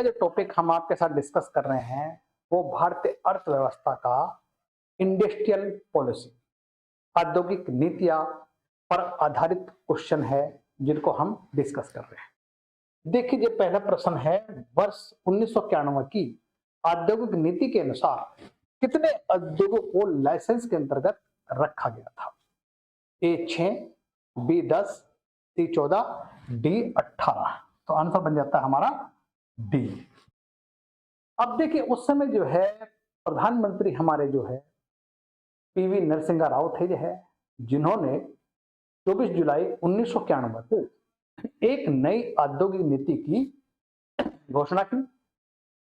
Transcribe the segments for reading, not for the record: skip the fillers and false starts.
का जो टॉपिक हम आपके साथ डिस्कस कर रहे हैं वो भारतीय अर्थव्यवस्था का इंडस्ट्रियल पॉलिसी, औद्योगिक नीतियां पर आधारित क्वेश्चन है जिनको हम डिस्कस कर रहे हैं। देखिए, जो पहला प्रश्न है, वर्ष 1991 की औद्योगिक नीति के अनुसार कितने उद्योगों को लाइसेंस के अंतर्गत रखा गया था? ए 6, बी 10, सी 14, डी 18। तो आंसर बन जाता है हमारा डी। अब देखिए, उस समय जो है प्रधानमंत्री हमारे जो है पीवी नरसिंह राव थे, जो है जिन्होंने 24 जुलाई 1991 को एक नई औद्योगिक नीति की घोषणा की,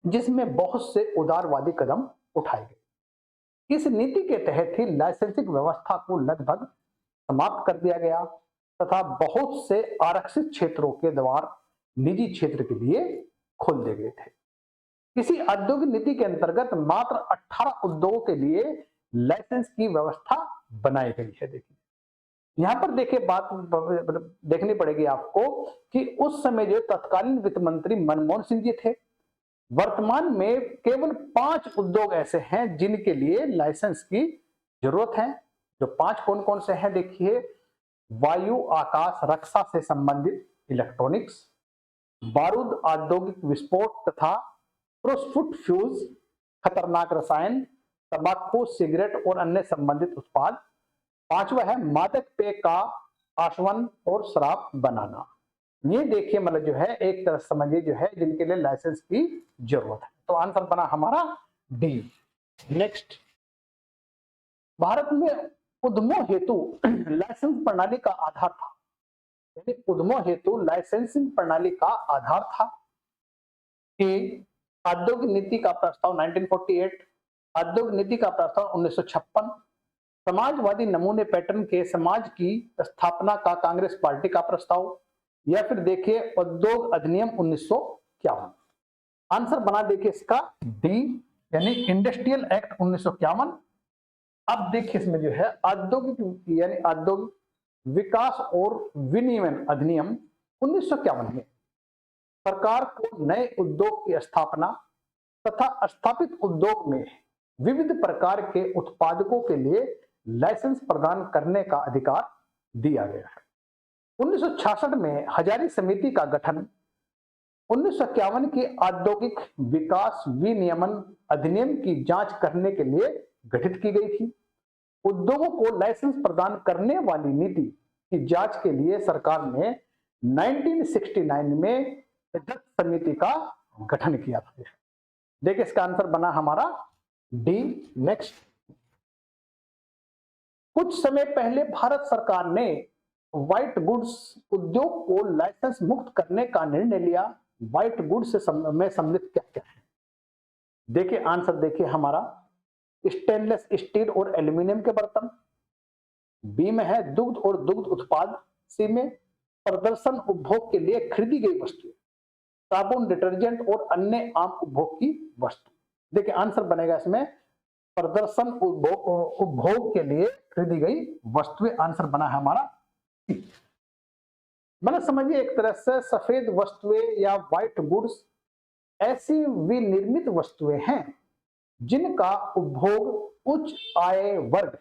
जिसमें बहुत से उदारवादी कदम उठाए गए। इस नीति के तहत ही लाइसेंसिंग व्यवस्था को लगभग समाप्त कर दिया गया तथा बहुत से आरक्षित क्षेत्रों के द्वार निजी क्षेत्र के लिए खोल दिए गए थे। इसी औद्योगिक नीति के अंतर्गत मात्र 18 उद्योगों के लिए लाइसेंस की व्यवस्था बनाई गई है। देखिए, यहां पर देखिए बात देखनी पड़ेगी आपको कि उस समय जो तत्कालीन वित्त मंत्री मनमोहन सिंह जी थे। वर्तमान में केवल 5 उद्योग ऐसे हैं जिनके लिए लाइसेंस की जरूरत है। जो 5 कौन कौन से हैं देखिए, वायु आकाश रक्षा से संबंधित इलेक्ट्रॉनिक्स, बारूद औद्योगिक विस्फोट तथा प्रोस्फुट फ्यूज, खतरनाक रसायन, तंबाकू, सिगरेट और अन्य संबंधित उत्पाद। 5वां है मादक पेय का आश्वासन और शराब बनाना। ये देखिए, मतलब जो है एक तरह समझिए जो है जिनके लिए लाइसेंस की जरूरत है। तो आंसर बना हमारा डी। नेक्स्ट, भारत में उद्यमों हेतु लाइसेंस प्रणाली का आधार था, यानी उद्यमों हेतु लाइसेंसिंग प्रणाली का आधार था कि औद्योगिक नीति का प्रस्ताव 1948, औद्योगिक नीति का प्रस्ताव 1956, समाजवादी नमूने पैटर्न के समाज की स्थापना का कांग्रेस पार्टी का प्रस्ताव, या फिर देखिए उद्योग अधिनियम 1951। आंसर बना देखिए इसका डी, यानी इंडस्ट्रियल एक्ट 1951। अब देखिए इसमें जो है औद्योगिक यानी औद्योगिक विकास और विनियमन अधिनियम 1951 में सरकार को नए उद्योग की स्थापना तथा स्थापित उद्योग में विविध प्रकार के उत्पादकों के लिए लाइसेंस प्रदान करने का अधिकार दिया गया है। 1966 में हजारी समिति का गठन 1951 की औद्योगिक विकास विनियमन अधिनियम की जांच करने के लिए गठित की गई थी। उद्योगों को लाइसेंस प्रदान करने वाली नीति की जांच के लिए सरकार ने 1969 में समिति का गठन किया था। देखिए, इसका आंसर बना हमारा डी। नेक्स्ट, कुछ समय पहले भारत सरकार ने व्हाइट गुड्स उद्योग को लाइसेंस मुक्त करने का निर्णय लिया। व्हाइट गुड्स से में सम्मिलित क्या क्या है? देखिए, आंसर देखिए हमारा स्टेनलेस स्टील और एल्यूमिनियम के बर्तन, बी में है दुग्ध और दुग्ध उत्पाद, सी में प्रदर्शन उपभोग के लिए खरीदी गई वस्तुएं, साबुन, डिटर्जेंट और अन्य आम उपभोग की वस्तु। देखिए, आंसर बनेगा इसमें प्रदर्शन उपभोग के लिए खरीदी गई वस्तुएं। आंसर बना है हमारा सी। मतलब समझिए एक तरह से सफेद वस्तुएं या व्हाइट गुड्स ऐसी विनिर्मित वस्तुएं हैं जिनका उपभोग उच्च आय वर्ग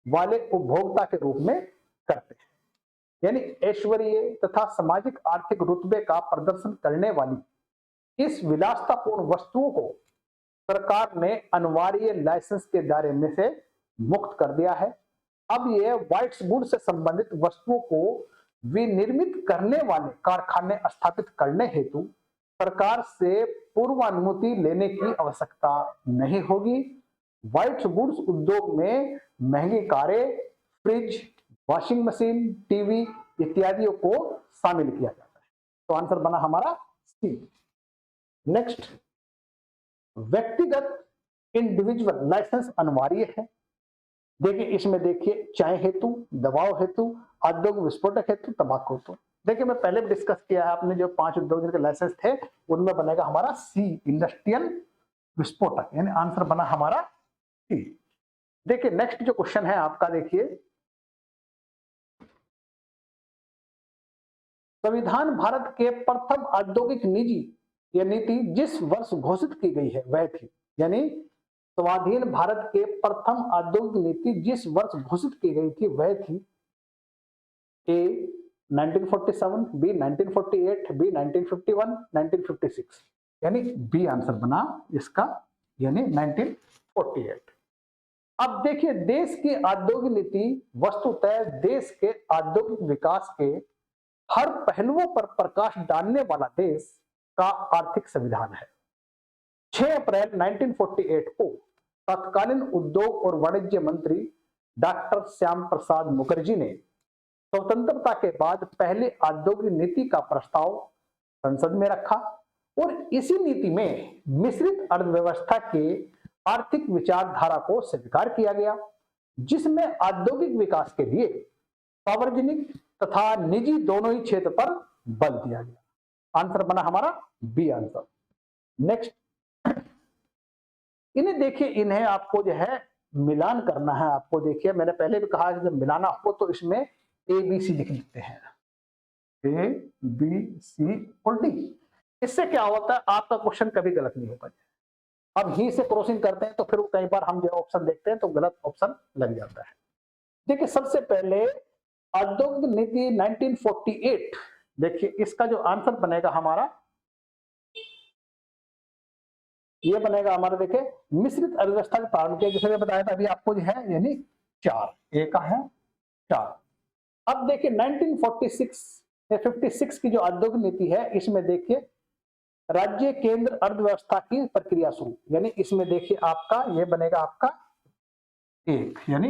वाले उपभोक्ता के रूप में करते हैं, यानी ऐश्वर्य तथा सामाजिक आर्थिक रुतबे का प्रदर्शन करने वाली इस विलासतापूर्ण वस्तुओं को सरकार ने अनिवार्य लाइसेंस के दायरे में से मुक्त कर दिया है। अब ये व्हाइट गुड्स से संबंधित वस्तुओं को विनिर्मित करने वाले कारखाने स्थापित करने हेतु सरकार से पूर्वानुमति लेने की आवश्यकता नहीं होगी। व्हाइट गुड्स उद्योग में महंगी कारें, फ्रिज, वॉशिंग मशीन, टीवी इत्यादियों को शामिल किया जाता है। तो आंसर बना हमारा सी। नेक्स्ट, व्यक्तिगत इंडिविजुअल लाइसेंस अनिवार्य है। देखिए, इसमें देखिए चाय हेतु, दवाओं हेतु, औद्योगिक विस्फोटक हेतु, तंबाकू हेतु। देखिए, मैं पहले भी डिस्कस किया है, आपने जो 5 उद्योग के लाइसेंस थे उनमें बनेगा हमारा सी, इंडस्ट्रियल विस्फोटक, यानी आंसर बना हमारा सी। देखिए, नेक्स्ट जो क्वेश्चन है आपका, देखिए संविधान भारत के प्रथम औद्योगिक निजी यह नीति जिस वर्ष घोषित की गई है वह थी, यानी स्वाधीन भारत के प्रथम औद्योगिक नीति जिस वर्ष घोषित की गई थी वह थी ए 1947, बी 1948, बी 1951, 1956, यानी बी आंसर बना इसका, यानी 1948। अब देखिए, देश की औद्योगिक नीति वस्तुतः देश के औद्योगिक विकास के हर पहलुओं पर प्रकाश डालने वाला देश का आर्थिक संविधान है। 6 अप्रैल 1948 को तत्कालीन उद्योग और वाणिज्य मंत्री डॉक्टर श्याम प्रसाद मुखर्जी ने स्वतंत्रता के बाद पहले औद्योगिक नीति का प्रस्ताव संसद में रखा और इसी नीति में मिश्रित अर्थव्यवस्था के आर्थिक विचारधारा को स्वीकार किया गया, जिसमें औद्योगिक विकास के लिए सार्वजनिक तथा निजी दोनों ही क्षेत्र पर बल दिया गया। आंसर बना हमारा बी आंसर। नेक्स्ट, इन्हें देखिए, इन्हें आपको जो है मिलान करना है। आपको देखिए, मैंने पहले भी कहा जब मिलाना हो तो इसमें ए बी सी लिख लेते हैं, ए बी सी और डी। इससे क्या होता है, आपका क्वेश्चन कभी गलत नहीं होगा। अब ही से क्रॉसिंग करते हैं तो फिर कई बार हम जो ऑप्शन देखते हैं तो गलत ऑप्शन लग जाता है। देखिए, सबसे पहले औद्योगिक नीति 1948, देखिए इसका जो आंसर बनेगा हमारा, ये बनेगा हमारा, देखिए मिश्रित अर्थव्यवस्था का प्रारंभ किया, जैसे मैं बताया था अभी आपको, जो है यानी 4, ए का है 4। अब देखिए 1956 की जो औद्योगिक नीति है, इसमें देखिए राज्य केंद्र अर्थव्यवस्था की प्रक्रिया शुरू, यानी इसमें देखिए आपका ये बनेगा आपका 1, यानी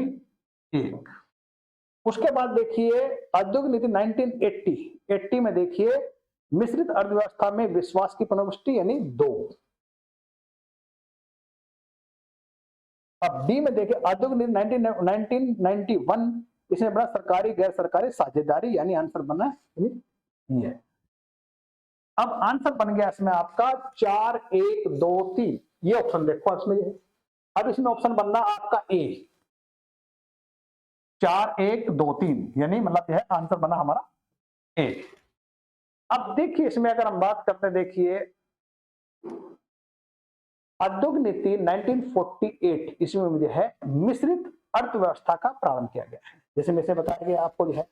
1। उसके बाद देखिए औद्योगिक नीति 1980 में देखिए मिश्रित अर्थव्यवस्था में विश्वास की पुनर्पुष्टि, यानी 2। अब डी में देखिए औद्योगिक नीति 1991, इसमें बना सरकारी गैर सरकारी साझेदारी, यानी आंसर बना ये। अब आंसर बन गया इसमें आपका 4, 1, 2, 3, ये ऑप्शन देखो इसमें ये। अब इसमें ऑप्शन बनना आपका ए, 4, 1, 2, 3, यानी मतलब यह आंसर बना हमारा ए। अब देखिए इसमें अगर हम बात करते हैं, देखिए औद्योगिक नीति 1948, इसमें मुझे है मिश्रित अर्थव्यवस्था का प्रारंभ किया गया है, जैसे मैं से बताया गया आपको जो है।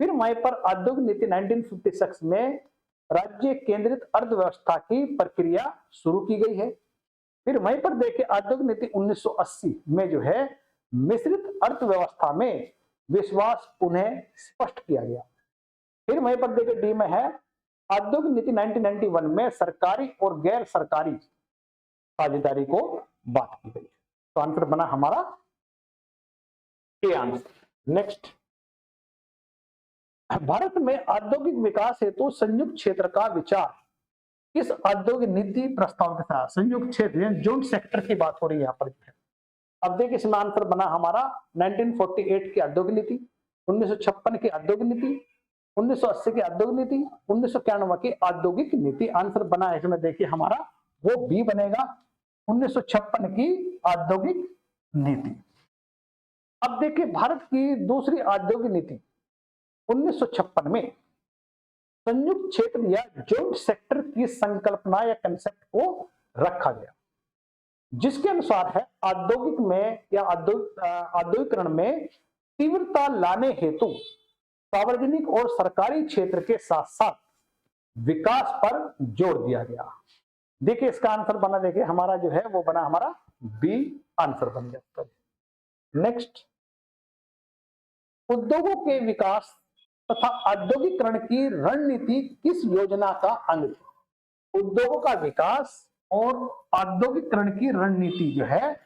फिर वहीं पर औद्योगिक नीति 1956 में राज्य केंद्रित अर्थव्यवस्था की प्रक्रिया शुरू की गई है। फिर वहीं पर देखिए औद्योगिक नीति 1980 में जो है मिश्रित अर्थव्यवस्था में विश्वास उन्हें स्पष्ट किया गया। फिर वहीं पर देखिए डी में है औद्योगिक नीति 1991 में सरकारी और गैर सरकारी साझेदारी को बात की गई। तो आंसर बना हमारा ए आंसर। नेक्स्ट, भारत में औद्योगिक विकास हेतु संयुक्त क्षेत्र का विचार किस औद्योगिक नीति प्रस्ताव के साथ, संयुक्त क्षेत्र जॉइंट सेक्टर की बात हो रही है यहाँ पर। अब देखिए इसमें आंसर बना हमारा 1948 की औद्योगिक नीति, 1956 की औद्योगिक नीति, 1980 की औद्योगिक नीति, 1991 की औद्योगिक नीति। आंसर बना है इसमें देखिए हमारा वो बी बनेगा, 1956 की औद्योगिक नीति। अब देखिए भारत की दूसरी औद्योगिक नीति 1956 में संयुक्त क्षेत्र या जॉइंट सेक्टर की संकल्पना या कंसेप्ट को रखा गया, जिसके अनुसार है औद्योगिक में या औद्योगिकरण में तीव्रता लाने हेतु सार्वजनिक और सरकारी क्षेत्र के साथ साथ विकास पर जोर दिया गया। देखिए इसका आंसर बना, देखिए हमारा जो है वो बना हमारा बी आंसर बन गया। नेक्स्ट, उद्योगों के विकास तथा औद्योगिकरण की रणनीति किस योजना का अंग थी? उद्योगों का विकास और औद्योगिकरण की रणनीति जो है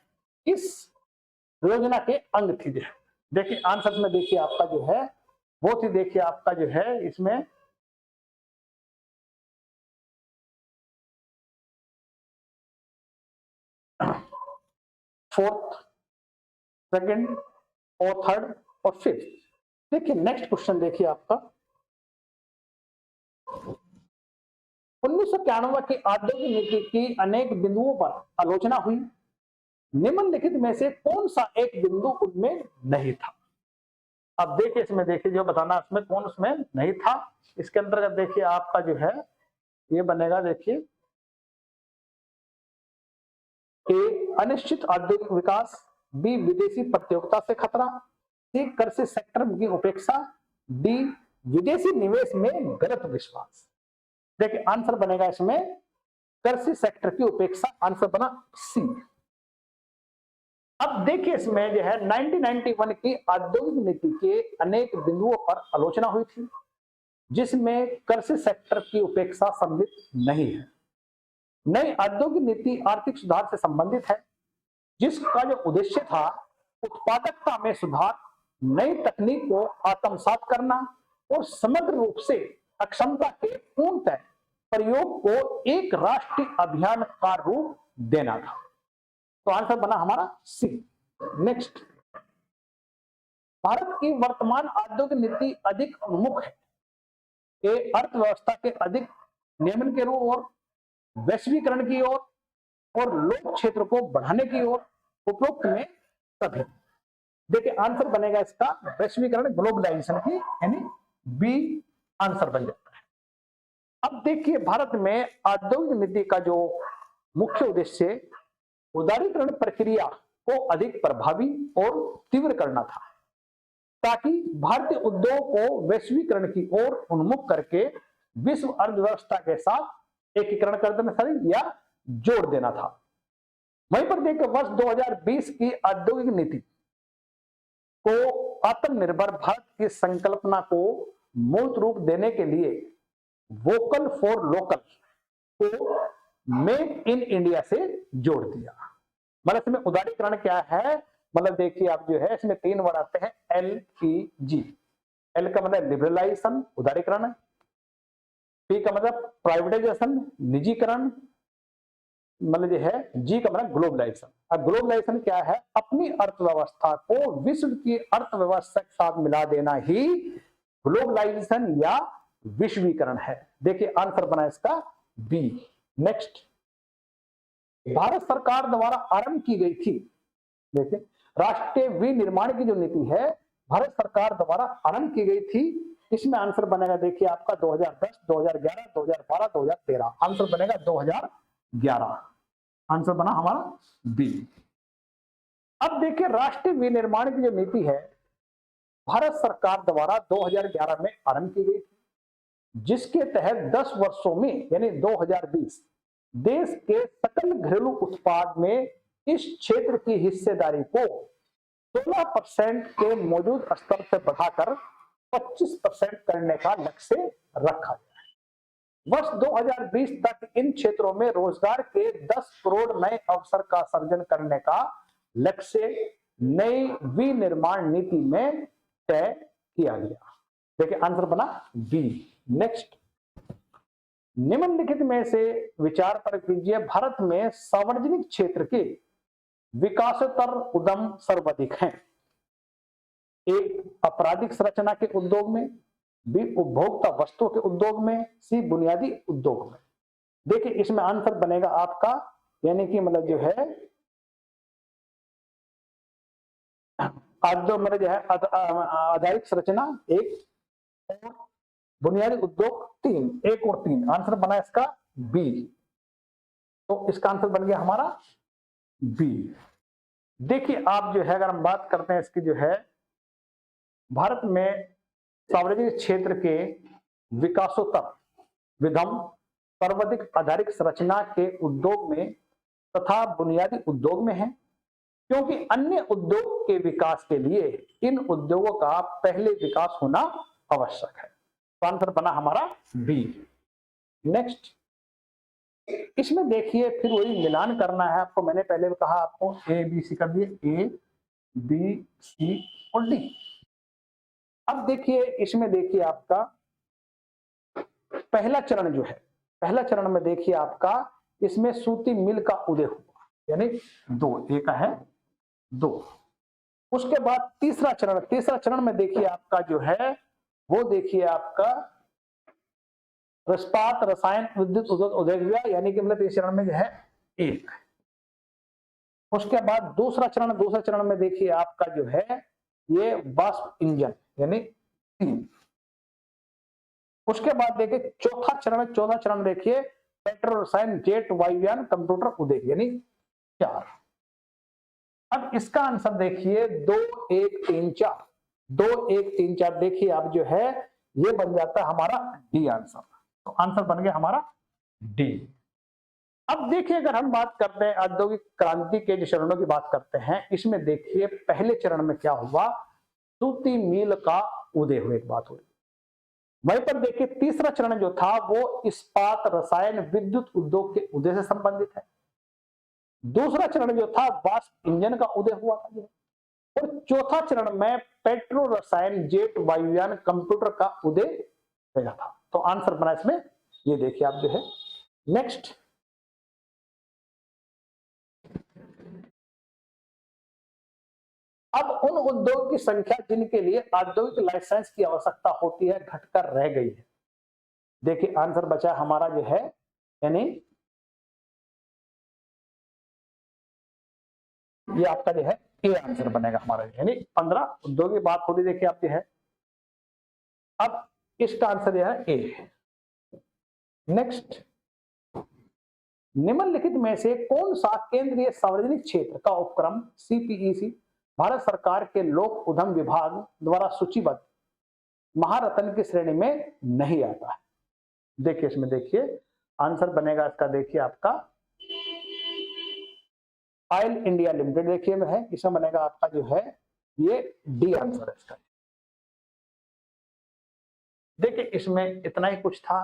इस योजना के अंग थी। देखिए आंसर में देखिए आपका जो है वो थी, देखिए आपका जो है इसमें फोर्थ, सेकंड और थर्ड और फिफ्थ। देखिए नेक्स्ट क्वेश्चन देखिए आपका 1991 की औद्योगिक नीति की अनेक बिंदुओं पर आलोचना हुई, निम्नलिखित में से कौन सा एक बिंदु उनमें नहीं था? अब देखिए इसमें देखिए जो बताना इसमें कौन उसमें नहीं था, इसके अंतर्गत देखिए आपका जो है ये बनेगा, देखिए ए अनिश्चित औद्योगिक विकास, बी विदेशी प्रतियोगिता से खतरा, सी कृषि सेक्टर की उपेक्षा, डी विदेशी निवेश में गलत विश्वास। देखिए आंसर बनेगा इसमें कृषि सेक्टर की उपेक्षा, आंसर बना सी। अब देखिए इसमें जो है 1991 की औद्योगिक नीति के अनेक बिंदुओं पर आलोचना हुई थी, जिसमें कृषि सेक्टर की उपेक्षा सम्मिलित नहीं है। नई औद्योगिक नीति आर्थिक सुधार से संबंधित है, जिसका जो उद्देश्य था उत्पादकता में सुधार, नई तकनीक को आत्मसात करना और समग्र रूप से अक्षमता के पूर्णतः प्रयोग को एक राष्ट्रीय अभियान का रूप देना था। तो आंसर बना हमारा सी। नेक्स्ट, भारत की वर्तमान औद्योगिक नीति अधिक उन्मुख है, ये अर्थव्यवस्था के अधिक नियमन के ओर और वैश्वीकरण की ओर और लोक क्षेत्र को बढ़ाने की ओर, उपरोक्त में सभी। देखिए आंसर बनेगा इसका वैश्वीकरण, ग्लोबलाइजेशन की, यानी बी आंसर बन जाता है। अब देखिए भारत में औद्योगिक नीति का जो मुख्य उद्देश्य उदारीकरण प्रक्रिया को अधिक प्रभावी और तीव्र करना था, ताकि भारतीय उद्योग को वैश्वीकरण की ओर उन्मुख करके विश्व अर्थव्यवस्था के साथ एकीकरण कर देना था या जोड़ देना था। वहीं पर देखिए वर्ष 2020 की औद्योगिक नीति को आत्मनिर्भर भारत की संकल्पना को मूर्त रूप देने के लिए वोकल फॉर लोकल को मेक इन इंडिया से जोड़ दिया। मतलब इसमें उदारीकरण क्या है, मतलब देखिए आप जो है इसमें तीन वर्ड आते हैं LPG। एल का मतलब लिबरलाइजेशन, उदारीकरण, पी का मतलब प्राइवेटाइजेशन, निजीकरण, मतलब जो है जी का मतलब ग्लोबलाइजेशन। अब ग्लोबलाइजेशन क्या है, अपनी अर्थव्यवस्था को विश्व की अर्थव्यवस्था के साथ मिला देना ही ग्लोबलाइजेशन या विश्वीकरण है। देखिए आंसर बना इसका बी। नेक्स्ट, भारत सरकार द्वारा आरंभ की गई थी, देखिए राष्ट्रीय विनिर्माण की जो नीति है भारत सरकार द्वारा आरंभ की गई थी, इसमें आंसर बनेगा देखिए आपका 2010, 2011, 2012, 2013। आंसर बनेगा 2011, आंसर बना हमारा बी। अब देखिए राष्ट्रीय विनिर्माण की जो नीति है भारत सरकार द्वारा 2011 में आरंभ की गई थी, जिसके तहत 10 वर्षों में यानी 2020 देश के सकल घरेलू उत्पाद में इस क्षेत्र की हिस्सेदारी को 16% के मौजूद स्तर से बढ़ाकर 25% करने का लक्ष्य रखा गया है। वर्ष 2020 तक इन क्षेत्रों में रोजगार के 10 करोड़ नए अवसर का सृजन करने का लक्ष्य नई विनिर्माण नीति में तय किया गया। देखिए आंसर बना बी। नेक्स्ट, निम्नलिखित में से विचार पर कीजिए, भारत में सार्वजनिक क्षेत्र के विकासोत्तर उद्यम सर्वाधिक हैं। एक आपराधिक संरचना के उद्योग में, बी उपभोक्ता वस्तुओं के उद्योग में, सी बुनियादी उद्योग में। देखिए इसमें आंसर बनेगा आपका यानी कि मतलब जो है मतलब जो है आधारिक संरचना 1 और बुनियादी उद्योग 3, 1 और 3। आंसर बना इसका बी। तो इसका आंसर बन गया हमारा बी। देखिए आप जो है अगर हम बात करते हैं इसकी जो है भारत में सार्वजनिक क्षेत्र के विकासोत्तर विधम सर्वाधिक आधारिक संरचना के उद्योग में तथा बुनियादी उद्योग में है, क्योंकि अन्य उद्योग के विकास के लिए इन उद्योगों का पहले विकास होना आवश्यक है। तो आंसर बना हमारा बी। नेक्स्ट, इसमें देखिए फिर वही मिलान करना है आपको। मैंने पहले भी कहा आपको ए बी सी कर दिए, ए बी सी और डी। अब देखिए इसमें देखिए आपका पहला चरण जो है, पहला चरण में देखिए आपका इसमें सूती मिल का उदय हुआ, यानी 2, ए का है 2। उसके बाद तीसरा चरण में देखिए आपका जो है वो देखिए आपका इस्पात रसायन विद्युत उद्योग हुआ, यानी कि मतलब तीसरे चरण में जो है 1। उसके बाद दूसरा चरण में देखिए आपका जो है ये वाष्प इंजन यानी 3। उसके बाद देखिए चौथा चरण देखिए पेट्रोल रसायन जेट वायुयान कंप्यूटर उद्योग यानी 4। अब इसका आंसर देखिए 2 1 3 4, 2 1 3 4 देखिए अब जो है ये बन जाता है हमारा डी आंसर। तो आंसर बन गया हमारा डी। अब देखिए अगर हम बात करते हैं औद्योगिक क्रांति के जो चरणों की बात करते हैं, इसमें देखिए पहले चरण में क्या हुआ, सूती मील का उदय हुए, एक बात हो रही। वहीं पर देखिए तीसरा चरण जो था वो इस्पात, रसायन, विद्युत उद्योग के उदय से संबंधित है। दूसरा चरण जो था वाष्प इंजन का उदय हुआ था जो, और चौथा चरण में पेट्रो रसायन, जेट, वायुयान, कंप्यूटर का उदय हुआ था। तो आंसर बना इसमें ये देखिए आप जो है। नेक्स्ट, अब उन उद्योग की संख्या जिनके लिए औद्योगिक लाइसेंस की आवश्यकता होती है घटकर रह गई है। देखिए आंसर बचा हमारा जो है, यानी ये आपका जो है ए आंसर बनेगा हमारा, यानी 15 उद्योग की बात हो रही। देखिए आपके है, अब इसका आंसर यह है ए। नेक्स्ट, निम्नलिखित में से कौन सा केंद्रीय सार्वजनिक क्षेत्र का उपक्रम सीपीईसी भारत सरकार के लोक उद्यम विभाग द्वारा सूचीबद्ध महारत्न की श्रेणी में नहीं आता है? देखिए इसमें देखिए आंसर बनेगा इसका, देखिए आपका ऑयल इंडिया लिमिटेड देखिए में है, इसमें बनेगा आपका जो है ये डी आंसर है इसका। देखिए इसमें इतना ही कुछ था।